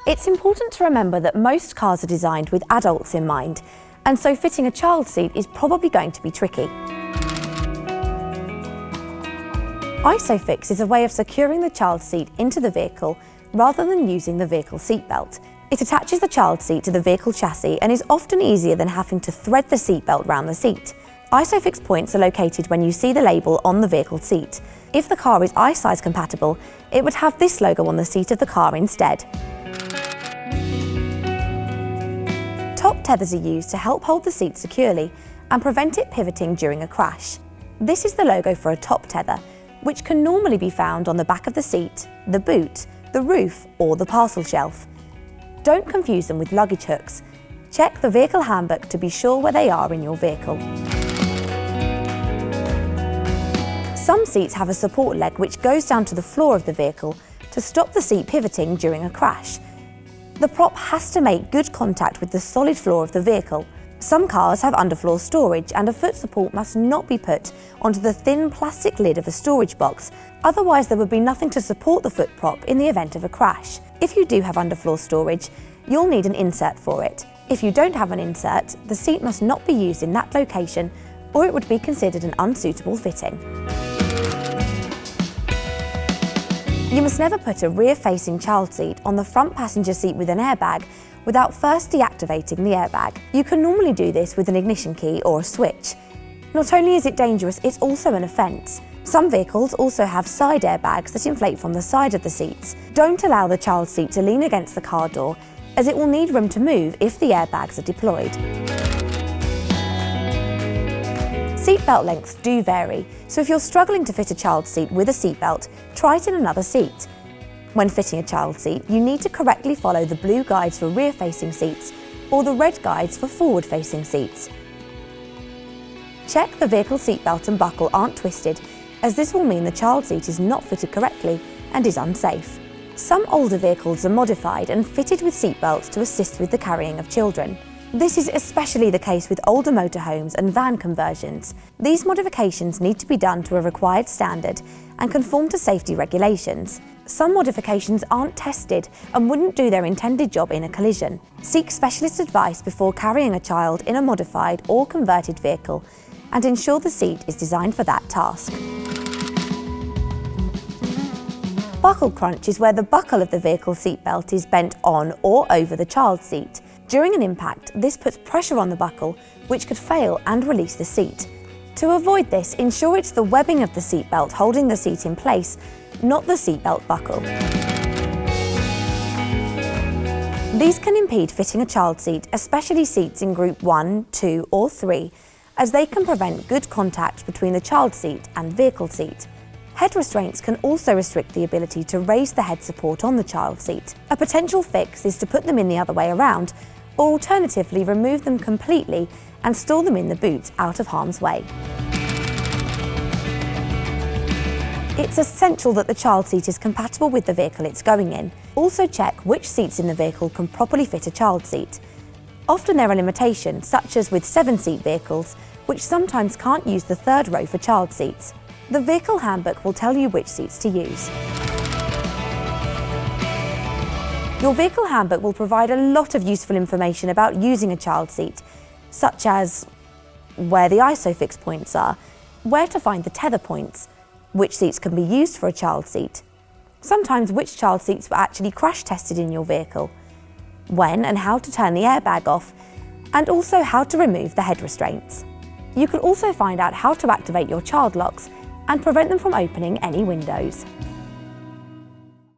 It's important to remember that most cars are designed with adults in mind, and so fitting a child seat is probably going to be tricky. ISOFIX is a way of securing the child seat into the vehicle rather than using the vehicle seatbelt. It attaches the child seat to the vehicle chassis and is often easier than having to thread the seatbelt round the seat. ISOFIX points are located when you see the label on the vehicle seat. If the car is iSize compatible, it would have this logo on the seat of the car instead. Top tethers are used to help hold the seat securely and prevent it pivoting during a crash. This is the logo for a top tether, which can normally be found on the back of the seat, the boot, the roof or the parcel shelf. Don't confuse them with luggage hooks. Check the vehicle handbook to be sure where they are in your vehicle. Some seats have a support leg which goes down to the floor of the vehicle to stop the seat pivoting during a crash. The prop has to make good contact with the solid floor of the vehicle. Some cars have underfloor storage and a foot support must not be put onto the thin plastic lid of a storage box, otherwise there would be nothing to support the foot prop in the event of a crash. If you do have underfloor storage, you'll need an insert for it. If you don't have an insert, the seat must not be used in that location or it would be considered an unsuitable fitting. You must never put a rear-facing child seat on the front passenger seat with an airbag without first deactivating the airbag. You can normally do this with an ignition key or a switch. Not only is it dangerous, it's also an offence. Some vehicles also have side airbags that inflate from the side of the seats. Don't allow the child seat to lean against the car door, as it will need room to move if the airbags are deployed. Seatbelt lengths do vary, so if you're struggling to fit a child seat with a seatbelt, try it in another seat. When fitting a child seat, you need to correctly follow the blue guides for rear-facing seats or the red guides for forward-facing seats. Check the vehicle seatbelt and buckle aren't twisted, as this will mean the child seat is not fitted correctly and is unsafe. Some older vehicles are modified and fitted with seatbelts to assist with the carrying of children. This is especially the case with older motorhomes and van conversions. These modifications need to be done to a required standard and conform to safety regulations. Some modifications aren't tested and wouldn't do their intended job in a collision. Seek specialist advice before carrying a child in a modified or converted vehicle and ensure the seat is designed for that task. Buckle crunch is where the buckle of the vehicle seatbelt is bent on or over the child seat. During an impact, this puts pressure on the buckle, which could fail and release the seat. To avoid this, ensure it's the webbing of the seatbelt holding the seat in place, not the seatbelt buckle. These can impede fitting a child seat, especially seats in Group 1, 2 or 3, as they can prevent good contact between the child seat and vehicle seat. Head restraints can also restrict the ability to raise the head support on the child seat. A potential fix is to put them in the other way around, or alternatively remove them completely and store them in the boot out of harm's way. It's essential that the child seat is compatible with the vehicle it's going in. Also check which seats in the vehicle can properly fit a child seat. Often there are limitations, such as with 7-seat vehicles, which sometimes can't use the third row for child seats. The vehicle handbook will tell you which seats to use. Your vehicle handbook will provide a lot of useful information about using a child seat, such as where the ISOFIX points are, where to find the tether points, which seats can be used for a child seat, sometimes which child seats were actually crash tested in your vehicle, when and how to turn the airbag off, and also how to remove the head restraints. You can also find out how to activate your child locks and prevent them from opening any windows.